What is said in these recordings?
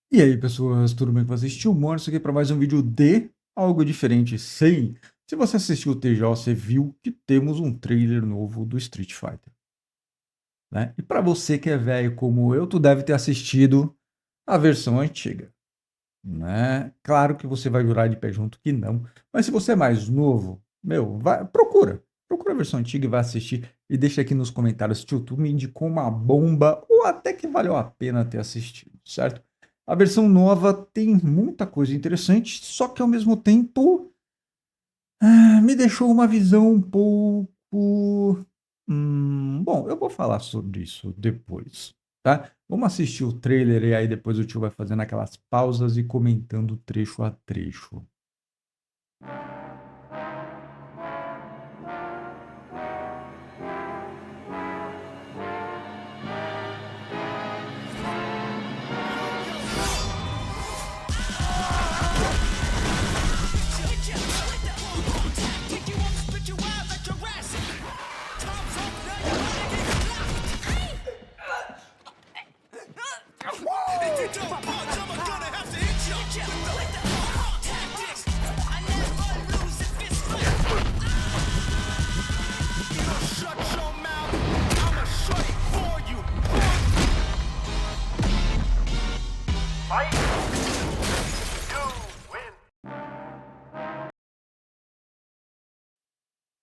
E aí, pessoas, tudo bem com vocês? Tio Monstro aqui para mais um vídeo de algo diferente. Sim, se você assistiu o TJ, você viu que temos um trailer novo do Street Fighter, né? E para você que é velho como eu, tu deve ter assistido a versão antiga, né? Claro que você vai jurar de pé junto que não, mas se você é mais novo, meu, vai, procura a versão antiga e vai assistir e deixa aqui nos comentários se o YouTube me indicou uma bomba ou até que valeu a pena ter assistido, certo? A versão nova tem muita coisa interessante, só que ao mesmo tempo me deixou uma visão um pouco. Bom, eu vou falar sobre isso depois, tá? Vamos assistir o trailer e aí depois o tio vai fazendo aquelas pausas e comentando trecho a trecho.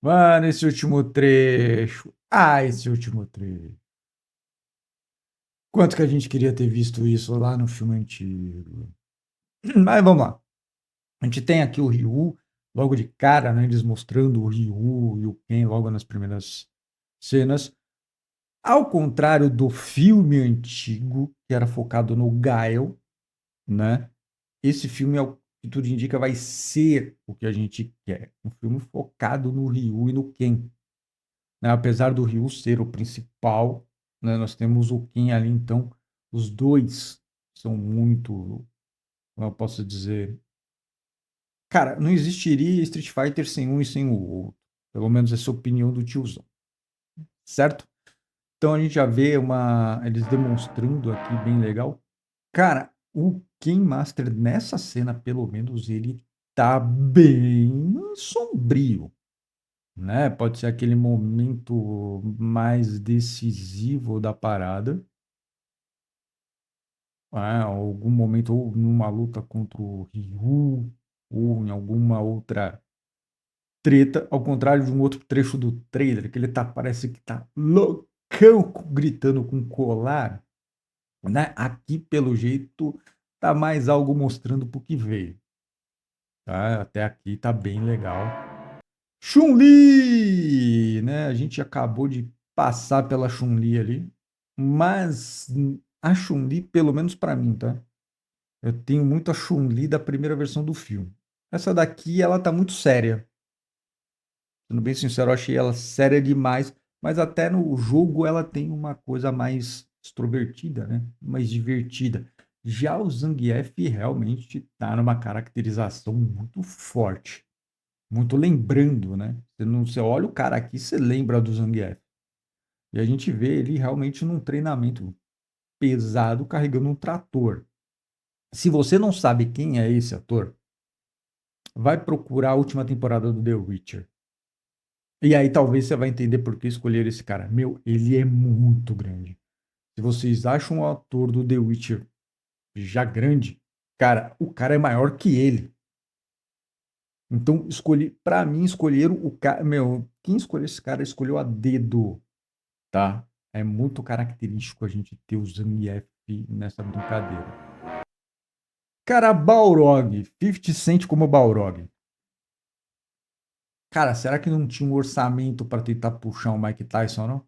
Mano, esse último trecho. Ah, esse último trecho. Quanto que a gente queria ter visto isso lá no filme antigo. Mas vamos lá. A gente tem aqui o Ryu, logo de cara, né? Eles mostrando o Ryu e o Ken logo nas primeiras cenas. Ao contrário do filme antigo, que era focado no Gael, né? Esse filme, ao que tudo indica, vai ser o que a gente quer. Um filme focado no Ryu e no Ken, né? Apesar do Ryu ser o principal, né? Nós temos o Ken ali, então os dois são muito, como eu posso dizer, cara, não existiria Street Fighter sem um e sem o outro. Pelo menos essa é a opinião do tiozão, certo? Então a gente já vê eles demonstrando aqui bem legal. Cara, o Ken Master nessa cena, pelo menos, ele tá bem sombrio, né? Pode ser aquele momento mais decisivo da parada, né? Algum momento ou numa luta contra o Ryu ou em alguma outra treta, ao contrário de um outro trecho do trailer, que ele tá, parece que tá loucão gritando com colar, né? Aqui, pelo jeito, tá mais algo mostrando pro que veio, tá? Até aqui tá bem legal. Chun-Li, né? A gente acabou de passar pela Chun-Li ali, mas a Chun-Li, pelo menos pra mim, tá? Eu tenho muito a Chun-Li da primeira versão do filme. Essa daqui, ela tá muito séria. Sendo bem sincero, eu achei ela séria demais, mas até no jogo ela tem uma coisa mais extrovertida, né? Mais divertida. Já o Zangief realmente tá numa caracterização muito forte, muito lembrando, né? Você, não, você olha o cara aqui, você lembra do Zangief. E a gente vê ele realmente num treinamento pesado carregando um trator. Se você não sabe quem é esse ator, vai procurar a última temporada do The Witcher. E aí talvez você vai entender por que escolher esse cara. Meu, ele é muito grande. Se vocês acham o ator do The Witcher já grande, cara, o cara é maior que ele. Então, para mim, escolheram o cara, meu, quem escolheu esse cara escolheu a dedo, tá? É muito característico a gente ter o Zangief nessa brincadeira. Cara, Balrog, 50 Cent como Balrog. Cara, será que não tinha um orçamento para tentar puxar o Mike Tyson, não?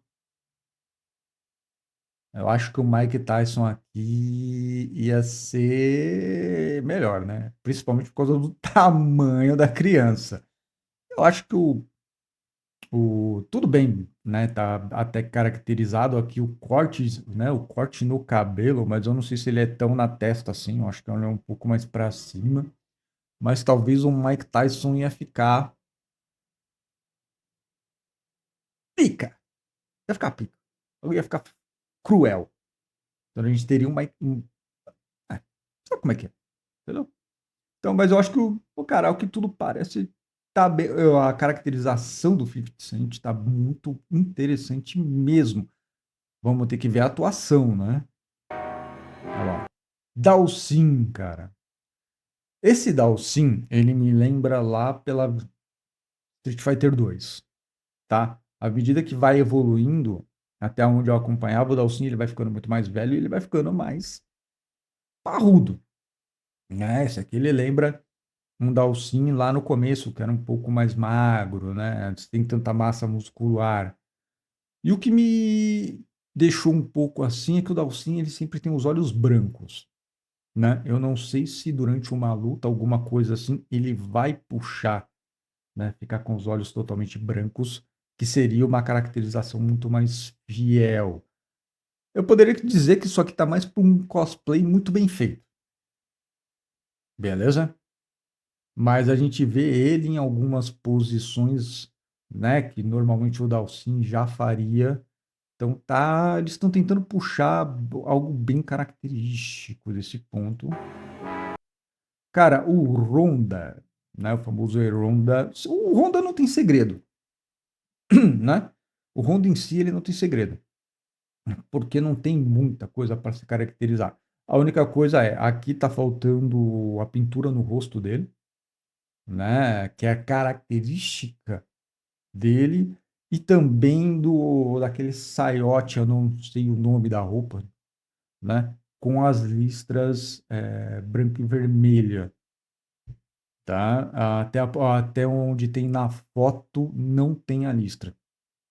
Eu acho que o Mike Tyson aqui ia ser melhor, né? Principalmente por causa do tamanho da criança. Eu acho que tudo bem, né? Tá até caracterizado aqui o corte, né? O corte no cabelo, mas eu não sei se ele é tão na testa assim. Eu acho que ele é um pouco mais para cima. Mas talvez o Mike Tyson ia ficar pica. Ia ficar pica. Eu ia ficar cruel. Então a gente teria um Mike. sabe como é que é, entendeu? Então, mas eu acho que cara, o que tudo parece, tá bem, a caracterização do 50 Cent tá muito interessante mesmo. Vamos ter que ver a atuação, né? Olha lá. Dalsin, cara. Esse Dalsin, ele me lembra lá pela Street Fighter 2, tá? À medida que vai evoluindo, até onde eu acompanhava o Dalsin, ele vai ficando muito mais velho e ele vai ficando mais parrudo, né? Esse aqui ele lembra um Dalsin lá no começo, que era um pouco mais magro, né? Sem tanta massa muscular. E o que me deixou um pouco assim é que o Dalsin ele sempre tem os olhos brancos, né? Eu não sei se durante uma luta, alguma coisa assim, ele vai puxar, né? Ficar com os olhos totalmente brancos, que seria uma caracterização muito mais fiel. Eu poderia dizer que isso aqui tá mais para um cosplay muito bem feito, beleza? Mas a gente vê ele em algumas posições, né, que normalmente o Dalsin já faria. Então tá, eles estão tentando puxar algo bem característico desse ponto. Cara, o Ronda, né, o famoso Ronda, o Ronda não tem segredo, né? O Ronda em si ele não tem segredo, porque não tem muita coisa para se caracterizar. A única coisa é, aqui tá faltando a pintura no rosto dele, né, que é a característica dele e também do daquele saiote, eu não sei o nome da roupa, né, com as listras branca e vermelha, tá? Até onde tem na foto não tem a listra.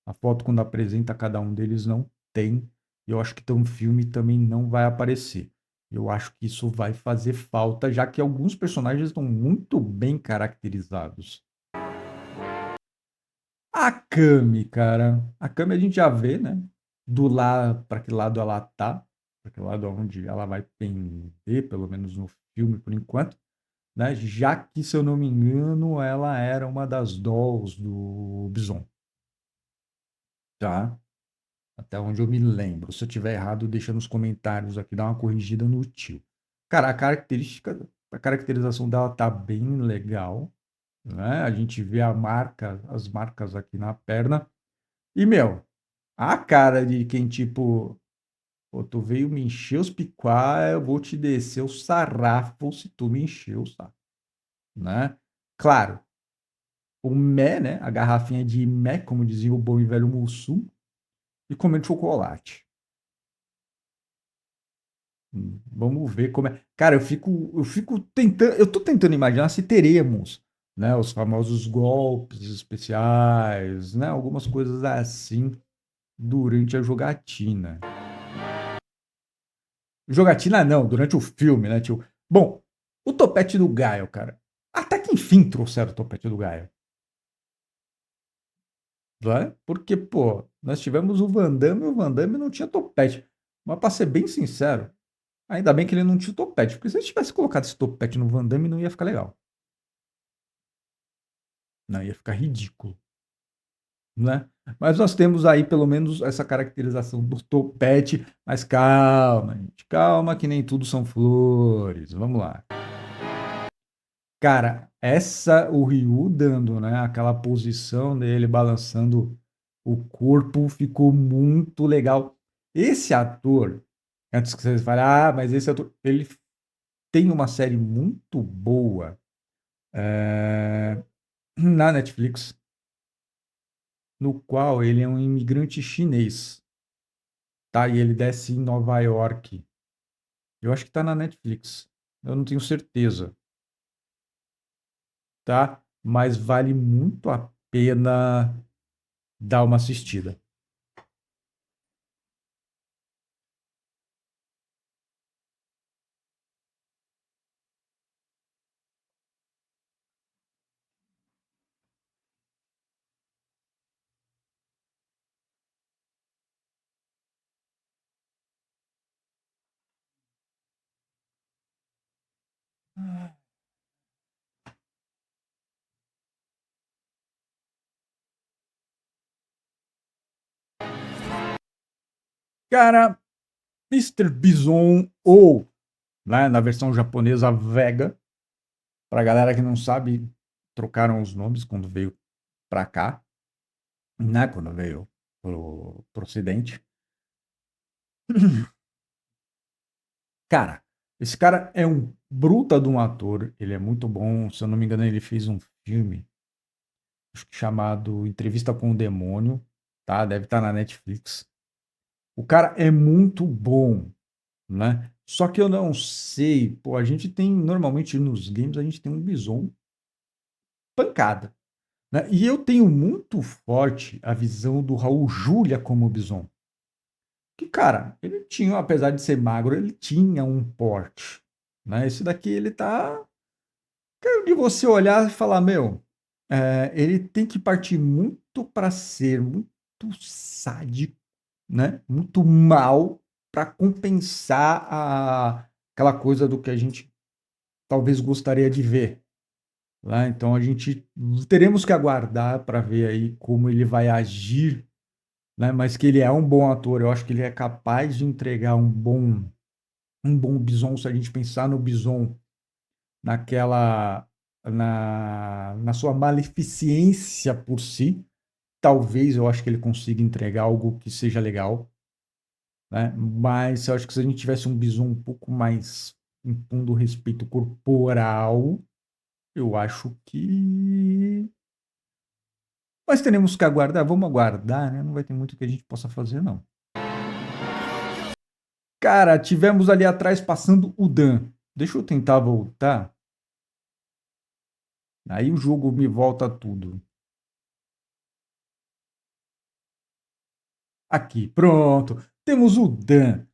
A foto quando apresenta cada um deles não tem. E eu acho que no filme também não vai aparecer. Eu acho que isso vai fazer falta, já que alguns personagens estão muito bem caracterizados. A Kami, cara. A Kami a gente já vê, né? Do lá para que lado ela tá, para que lado onde ela vai pender, pelo menos no filme por enquanto, né? Já que, se eu não me engano, ela era uma das dolls do Bison, tá? Até onde eu me lembro. Se eu tiver errado, deixa nos comentários aqui, dá uma corrigida no tio. Cara, a caracterização dela tá bem legal, né? A gente vê as marcas aqui na perna. E, meu, a cara de quem, tipo, pô, tu veio me encher os picuá, eu vou te descer o sarrafo se tu me encher o saco, né? Claro, o mé, né? A garrafinha de mé, como dizia o bom e velho Mussum, e comendo chocolate. Vamos ver como é. Cara, eu fico tentando, eu tô tentando imaginar se teremos, né, os famosos golpes especiais, né, algumas coisas assim durante a jogatina. Jogatina não, durante o filme, né, tio? Bom, o topete do Gaio, cara. Até que enfim trouxeram o topete do Gaio, né? Porque, pô, nós tivemos o Van Damme e o Van Damme não tinha topete. Mas pra ser bem sincero, ainda bem que ele não tinha topete, porque se ele tivesse colocado esse topete no Van Damme não ia ficar legal. Não, ia ficar ridículo, né? Mas nós temos aí pelo menos essa caracterização do topete. Mas calma, gente, calma que nem tudo são flores. Vamos lá. Cara, o Ryu dando, né, aquela posição dele balançando o corpo ficou muito legal. Esse ator, antes que vocês falem, mas esse ator, ele tem uma série muito boa na Netflix, no qual ele é um imigrante chinês, tá? E ele desce em Nova York. Eu acho que tá na Netflix. Eu não tenho certeza, tá? Mas vale muito a pena dar uma assistida. Cara, Mr. Bison ou né? Na versão japonesa, Vega. Pra galera que não sabe, trocaram os nomes quando veio pra cá, né? Quando veio pro Ocidente. Cara, esse cara é um bruta de um ator, ele é muito bom. Se eu não me engano, ele fez um filme acho que chamado Entrevista com o Demônio, tá? Deve estar na Netflix. O cara é muito bom, né? Só que eu não sei, pô, a gente tem, normalmente nos games, a gente tem um bison pancada, né? E eu tenho muito forte a visão do Raul Júlia como bison. Que, cara, ele tinha, apesar de ser magro, ele tinha um porte, né? Esse daqui, ele tá de você olhar e falar, meu, ele tem que partir muito para ser muito sádico, né? Muito mal para compensar aquela coisa do que a gente talvez gostaria de ver, né? Então a gente teremos que aguardar para ver aí como ele vai agir, né? Mas que ele é um bom ator, eu acho que ele é capaz de entregar um bom Bison se a gente pensar no Bison naquela na sua maleficência por si, talvez eu acho que ele consiga entregar algo que seja legal, né? Mas eu acho que se a gente tivesse um Bison um pouco mais impondo respeito corporal, eu acho que. Mas teremos que aguardar, vamos aguardar, né? Não vai ter muito que a gente possa fazer, não. Cara, tivemos ali atrás passando o Dan. Deixa eu tentar voltar. Aí o jogo me volta tudo. Aqui, pronto. Temos o Dan.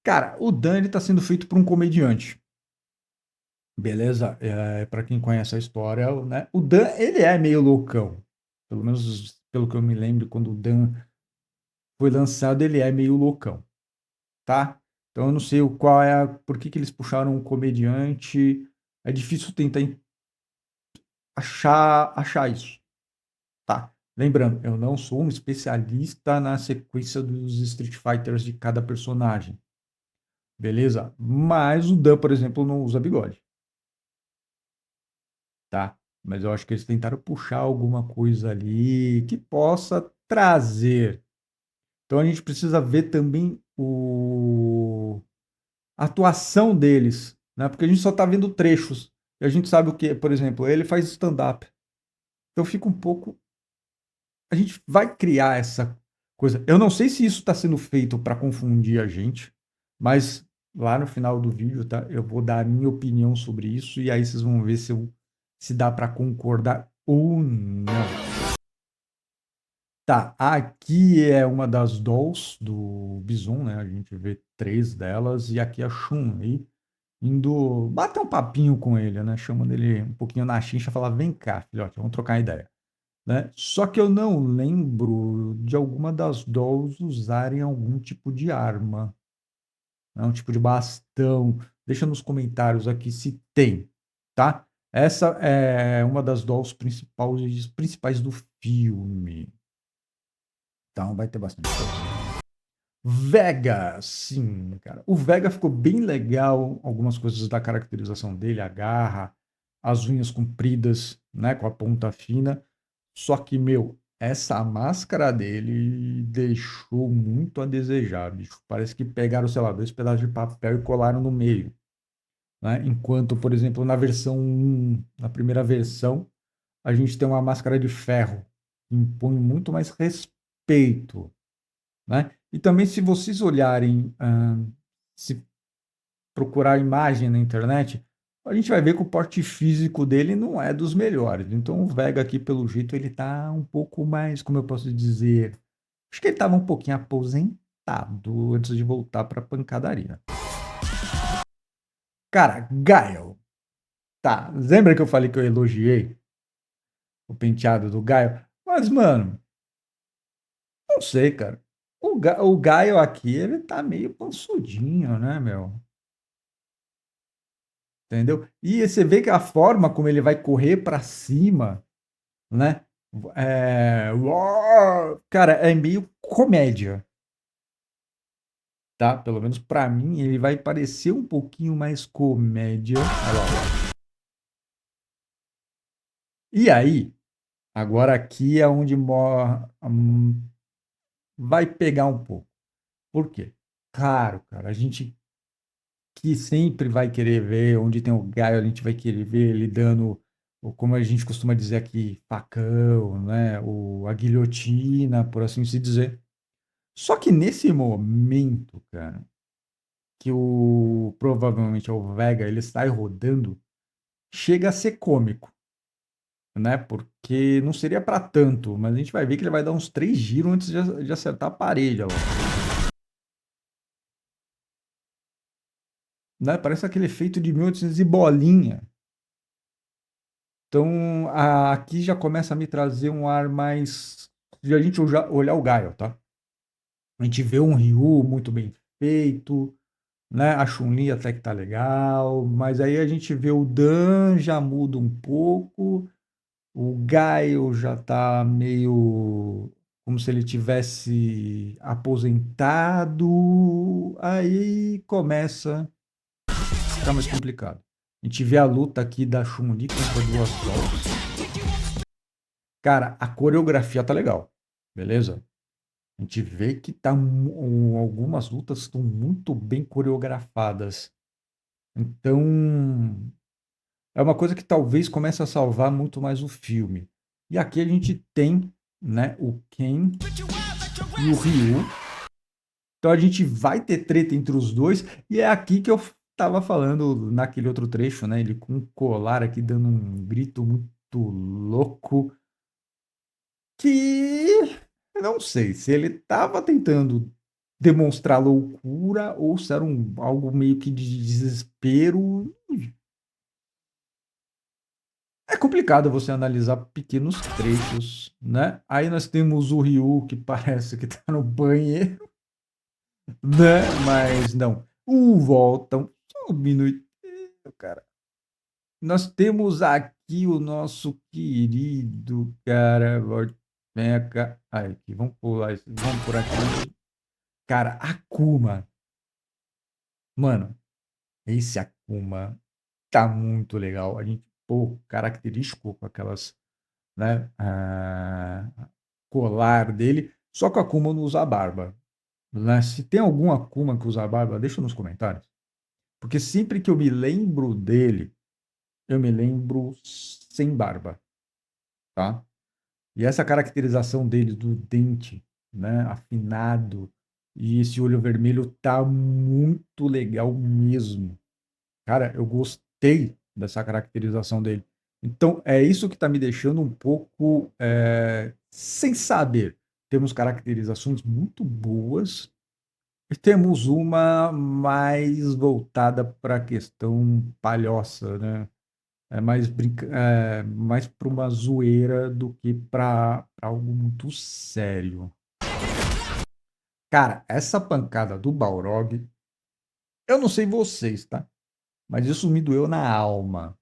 Cara, o Dan ele tá sendo feito por um comediante. Beleza? Para quem conhece a história, né? O Dan, ele é meio loucão. Pelo menos pelo que eu me lembro, quando o Dan foi lançado, ele é meio loucão, tá? Então eu não sei qual é por que eles puxaram um comediante. É difícil tentar achar isso, tá? Lembrando, eu não sou um especialista na sequência dos Street Fighters de cada personagem, beleza? Mas o Dan, por exemplo, não usa bigode, tá? Mas eu acho que eles tentaram puxar alguma coisa ali que possa trazer. Então a gente precisa ver também a atuação deles, né? Porque a gente só tá vendo trechos. E a gente sabe o que, por exemplo, ele faz stand-up. Então fica um pouco. A gente vai criar essa coisa. Eu não sei se isso está sendo feito para confundir a gente, mas lá no final do vídeo, tá? Eu vou dar a minha opinião sobre isso e aí vocês vão ver se dá para concordar ou não. Tá, aqui é uma das dolls do Bison, né? A gente vê três delas e aqui a Chun-Li indo bater um papinho com ele, né? Chamando ele um pouquinho na chincha, falar: vem cá, filhote, vamos trocar ideia, né? Só que eu não lembro de alguma das dolls usarem algum tipo de arma, né? Um tipo de bastão. Deixa nos comentários aqui se tem, tá? Essa é uma das dolls principais do filme. Então vai ter bastante coisa. Vega, sim, cara. O Vega ficou bem legal, algumas coisas da caracterização dele, a garra, as unhas compridas, né, com a ponta fina. Só que, meu, essa máscara dele deixou muito a desejar, bicho. Parece que pegaram, sei lá, dois pedaços de papel e colaram no meio, né? Enquanto, por exemplo, na versão 1, na primeira versão, a gente tem uma máscara de ferro, que impõe muito mais respeito, né? E também, se vocês olharem, se procurar imagem na internet, a gente vai ver que o porte físico dele não é dos melhores. Então, o Vega aqui, pelo jeito, ele tá um pouco mais, como eu posso dizer, acho que ele estava um pouquinho aposentado antes de voltar para pancadaria. Cara, Gaio. Tá, lembra que eu falei que eu elogiei o penteado do Gaio? Mas, mano, não sei, cara. O Gaio aqui, ele tá meio pansudinho, né, meu? Entendeu? E você vê que a forma como ele vai correr para cima, né? Cara, é meio comédia. tá? Pelo menos pra mim, ele vai parecer um pouquinho mais comédia. Olha lá. E aí, agora aqui é onde vai pegar um pouco. Por quê? Claro, cara, a gente que sempre vai querer ver onde tem o Gaio, a gente vai querer ver ele dando, como a gente costuma dizer aqui, facão, né? A guilhotina, por assim se dizer. Só que nesse momento, cara, que provavelmente é o Vega, ele sai rodando, chega a ser cômico, né? Porque não seria para tanto, mas a gente vai ver que ele vai dar uns 3 giros antes de acertar a parede, ó. Né? Parece aquele efeito de 1800 e bolinha. Então, aqui já começa a me trazer um ar mais. De a gente olhar o Gaio, tá? A gente vê um Ryu muito bem feito, né? A Chun-Li até que tá legal, mas aí a gente vê o Dan já muda um pouco, o Gaio já tá meio como se ele tivesse aposentado, aí começa a ficar mais complicado. A gente vê a luta aqui da Chun-Li contra duas Dolphs. Cara, a coreografia tá legal, beleza? A gente vê que algumas lutas estão muito bem coreografadas. Então, é uma coisa que talvez comece a salvar muito mais o filme. E aqui a gente tem, né, o Ken e o Ryu. Então a gente vai ter treta entre os dois. E é aqui que eu tava falando naquele outro trecho, né? Ele com um colar aqui dando um grito muito louco. Que eu não sei se ele estava tentando demonstrar loucura ou se era algo meio que de desespero. É complicado você analisar pequenos trechos, né? Aí nós temos o Ryu que parece que tá no banheiro, né? Mas não. O Voltam. Só um minutinho, cara. Nós temos aqui o nosso querido cara. Vem cá. Ai, aqui, vamos pular isso. Vamos por aqui. Cara, Akuma. Mano, esse Akuma tá muito legal. A gente, pô, característico com aquelas, né, colar dele. Só que o Akuma não usa barba, né? Se tem algum Akuma que usa barba, deixa nos comentários. Porque sempre que eu me lembro dele, eu me lembro sem barba, tá? E essa caracterização dele do dente, né, afinado e esse olho vermelho tá muito legal mesmo. Cara, eu gostei dessa caracterização dele. Então, é isso que está me deixando um pouco sem saber. Temos caracterizações muito boas e temos uma mais voltada para a questão palhoça, né? Mais para uma zoeira do que para algo muito sério. Cara, essa pancada do Balrog, eu não sei vocês, tá? Mas isso me doeu na alma,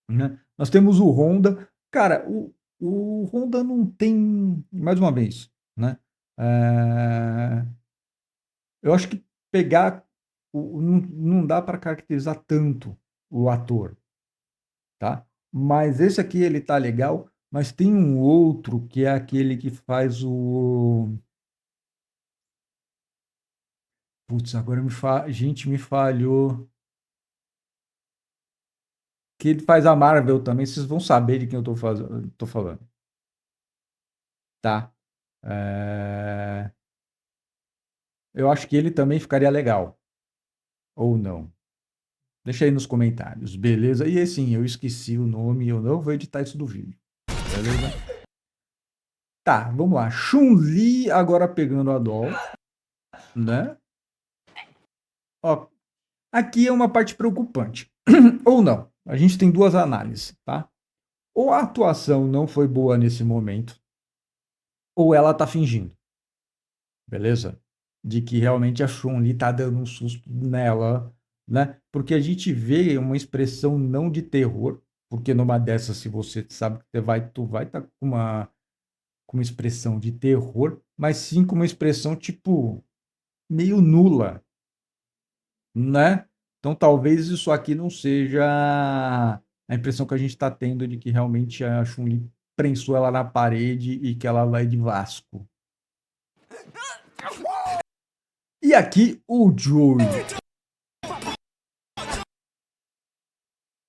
né? Nós temos o Honda. Cara, o Honda não tem. Mais uma vez, né? É, eu acho que pegar. Não dá para caracterizar tanto o ator, tá? Mas esse aqui ele tá legal. Mas tem um outro que é aquele que faz o. Putz, agora gente me falhou. Que ele faz a Marvel também. Vocês vão saber de quem eu tô falando, tá? É, eu acho que ele também ficaria legal. Ou não. Deixa aí nos comentários, beleza? E assim, eu esqueci o nome, eu não vou editar isso do vídeo, beleza? Tá, vamos lá. Chun-Li agora pegando a Doll, né? Ó, aqui é uma parte preocupante. Ou não. A gente tem duas análises, tá? Ou a atuação não foi boa nesse momento, ou ela tá fingindo, beleza? De que realmente a Chun-Li tá dando um susto nela, né? Porque a gente vê uma expressão não de terror, porque numa dessas, se você sabe que tu vai estar com uma expressão de terror, mas sim com uma expressão tipo. meio nula, né? Então talvez isso aqui não seja a impressão que a gente está tendo de que realmente a Chun-Li prensou ela na parede e que ela vai de Vasco. E aqui o Joey.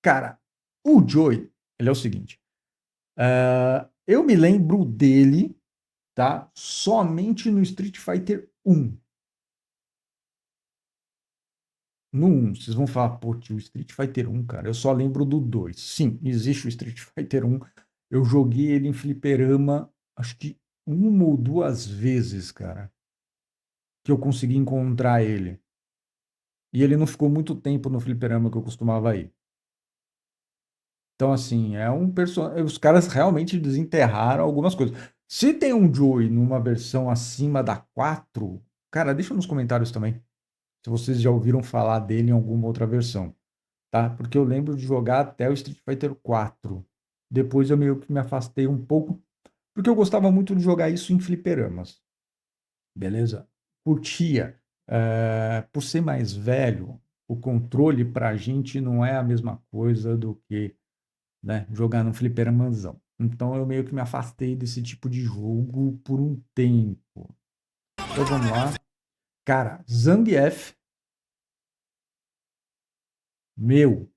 Cara, o Joey, ele é o seguinte. Eu me lembro dele, tá? Somente no Street Fighter 1. No 1, vocês vão falar, pô, tio, Street Fighter 1, cara, eu só lembro do 2. Sim, existe o Street Fighter 1. Eu joguei ele em fliperama, acho que uma ou duas vezes, cara, que eu consegui encontrar ele. E ele não ficou muito tempo no fliperama que eu costumava ir. Então, assim, é um personagem. Os caras realmente desenterraram algumas coisas. Se tem um Joey numa versão acima da 4, cara, deixa nos comentários também. Se vocês já ouviram falar dele em alguma outra versão, tá? Porque eu lembro de jogar até o Street Fighter 4. Depois eu meio que me afastei um pouco, porque eu gostava muito de jogar isso em fliperamas. Beleza? Curtia. Por ser mais velho, o controle pra gente não é a mesma coisa do que, né, jogar no fliperamazão. Então eu meio que me afastei desse tipo de jogo por um tempo. Então vamos lá. Cara, Zangief, meu,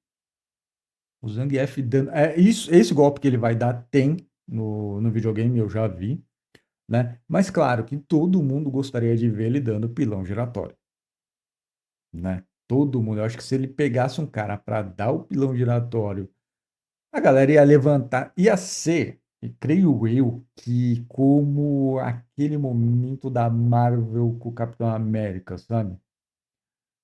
o Zangief dando. Isso, esse golpe que ele vai dar tem no videogame, eu já vi, né? Mas claro que todo mundo gostaria de ver ele dando pilão giratório, né? Todo mundo. Eu acho que se ele pegasse um cara para dar o pilão giratório, a galera ia levantar, ia ser, e creio eu, que como aquele momento da Marvel com o Capitão América, sabe?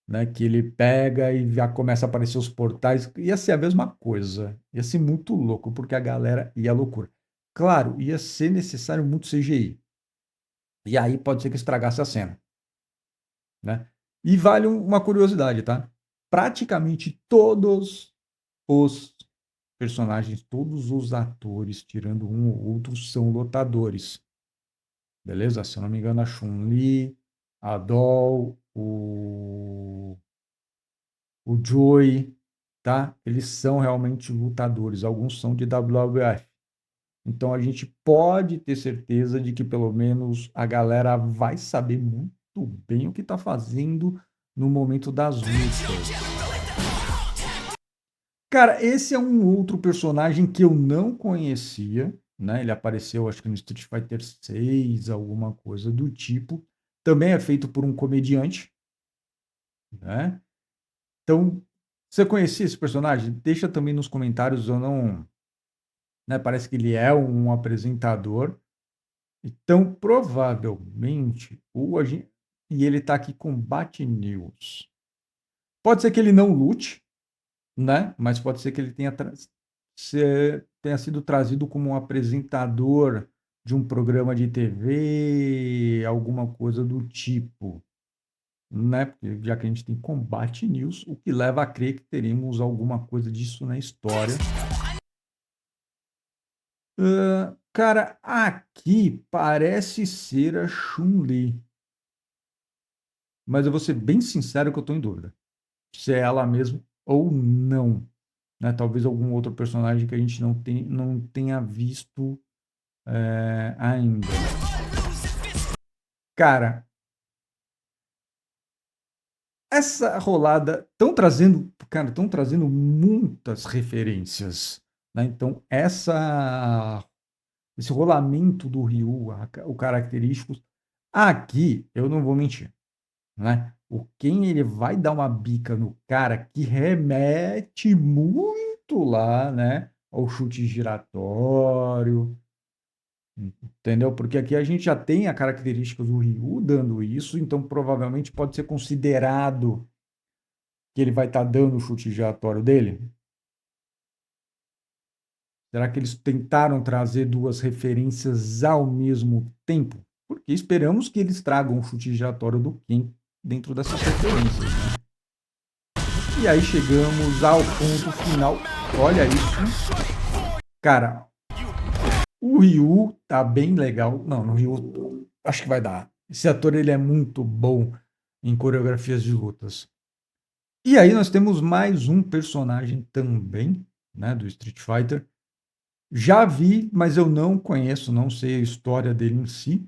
Né, que ele pega e já começa a aparecer os portais, ia ser a mesma coisa, ia ser muito louco, porque a galera ia à loucura. Claro, ia ser necessário muito CGI, e aí pode ser que estragasse a cena, né? E vale uma curiosidade, tá? Praticamente todos os personagens, todos os atores, tirando um ou outro, são lutadores, beleza? Se eu não me engano, a Chun-Li, a Doll, o Joey, tá? Eles são realmente lutadores, alguns são de WWF. Então a gente pode ter certeza de que pelo menos a galera vai saber muito bem o que está fazendo no momento das lutas. Cara, esse é um outro personagem que eu não conhecia, né? Ele apareceu, acho que no Street Fighter 6, alguma coisa do tipo. Também é feito por um comediante, né? Então, você conhecia esse personagem? Deixa também nos comentários, eu não, né? Parece que ele é um apresentador. Então, provavelmente, e ele está aqui com Bat News. Pode ser que ele não lute, né? Mas pode ser que ele tenha sido trazido como um apresentador de um programa de TV, alguma coisa do tipo, né? Porque já que a gente tem Combate News, o que leva a crer que teremos alguma coisa disso na história. Cara, aqui parece ser a Chun-Li, mas eu vou ser bem sincero que eu estou em dúvida se é ela mesmo ou não, né? Talvez algum outro personagem que a gente não tenha visto ainda. Cara, essa rolada estão trazendo muitas referências, né? Então esse rolamento do Ryu, o característico, aqui eu não vou mentir, né? O quem ele vai dar uma bica no cara que remete muito lá, né? Ao chute giratório, entendeu? Porque aqui a gente já tem a característica do Ryu dando isso, então provavelmente pode ser considerado que ele vai estar dando o chute giratório dele. Será que eles tentaram trazer duas referências ao mesmo tempo? Porque esperamos que eles tragam o chute giratório do Ken dentro dessas referências, né? E aí chegamos ao ponto final. Olha isso. Cara, o Ryu tá bem legal. Não, no Ryu acho que vai dar. Esse ator ele é muito bom. em coreografias de lutas. E aí nós temos mais um personagem também, né, do Street Fighter. Já vi, mas eu não conheço, não sei a história dele em si,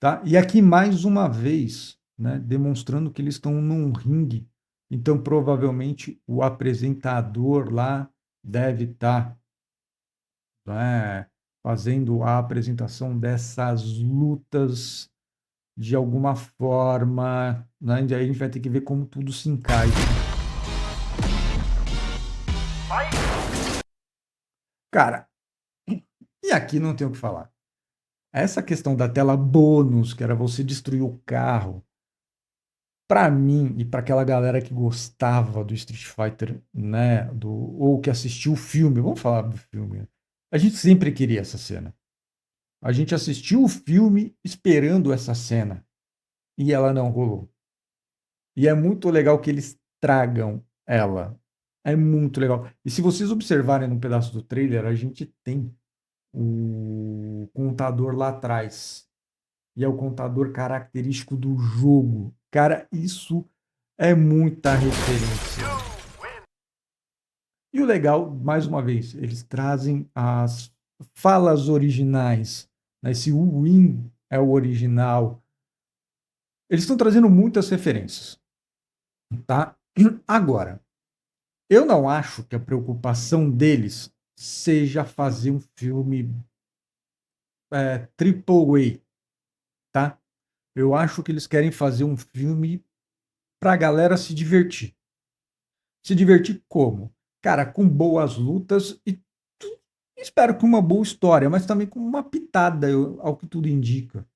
tá? E aqui mais uma vez, né, demonstrando que eles estão num ringue. Então provavelmente o apresentador lá deve estar, né, fazendo a apresentação dessas lutas de alguma forma, né? E aí a gente vai ter que ver como tudo se encaixa. Cara, e aqui não tem o que falar. Essa questão da tela bônus, que era você destruir o carro, para mim e para aquela galera que gostava do Street Fighter, né, ou que assistiu o filme, vamos falar do filme. A gente sempre queria essa cena. A gente assistiu o filme esperando essa cena e ela não rolou. E é muito legal que eles tragam ela. É muito legal. E se vocês observarem num pedaço do trailer, a gente tem o contador lá atrás. E é o contador característico do jogo. Cara, isso é muita referência. E o legal, mais uma vez, eles trazem as falas originais. Né? Se o Win é o original, eles estão trazendo muitas referências. Tá? Agora, eu não acho que a preocupação deles seja fazer um filme triple A, tá? Eu acho que eles querem fazer um filme pra galera se divertir. Se divertir como? Cara, com boas lutas e espero com uma boa história, mas também com uma pitada, ao que tudo indica,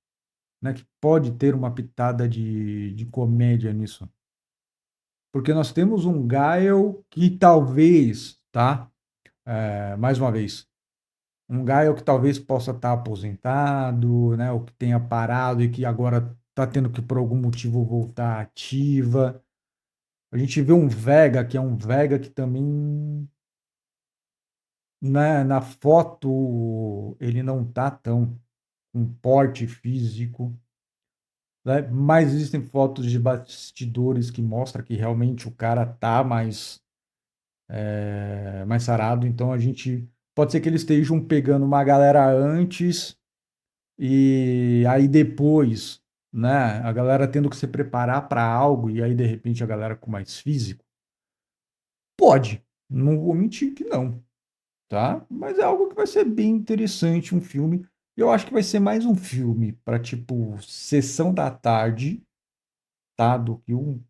né? Que pode ter uma pitada de comédia nisso. Porque nós temos um Gael que talvez, tá? Mais uma vez, um Gael que talvez possa estar aposentado, né? Ou que tenha parado e que agora está tendo que, por algum motivo, voltar ativa. A gente vê um Vega, que é um Vega que também, né, na foto ele não tá tão com porte físico, né? Mas existem fotos de bastidores que mostram que realmente o cara tá mais sarado. Então a gente pode ser que eles estejam pegando uma galera antes e aí depois, né, a galera tendo que se preparar para algo e aí de repente a galera com mais físico. Pode, não vou mentir que não, tá? Mas é algo que vai ser bem interessante, um filme. Eu acho que vai ser mais um filme para tipo sessão da tarde, tá? Do que um.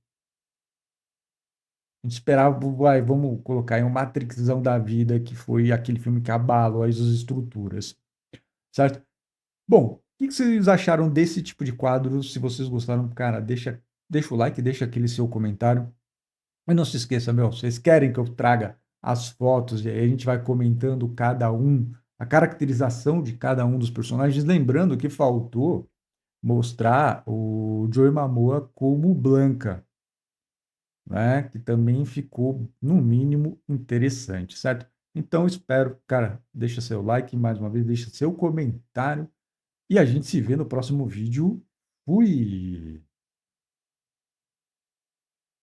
A gente esperava, vai, vamos colocar em um Matrixão da vida, que foi aquele filme que abalou as estruturas, certo? Bom, o que vocês acharam desse tipo de quadro? Se vocês gostaram, cara, deixa o like, deixa aquele seu comentário. E não se esqueça, meu, vocês querem que eu traga as fotos e aí a gente vai comentando cada um, a caracterização de cada um dos personagens, lembrando que faltou mostrar o Joey Momoa como Blanca, né? Que também ficou, no mínimo, interessante, certo? Então, espero, cara, deixa seu like mais uma vez, deixa seu comentário e a gente se vê no próximo vídeo. Fui!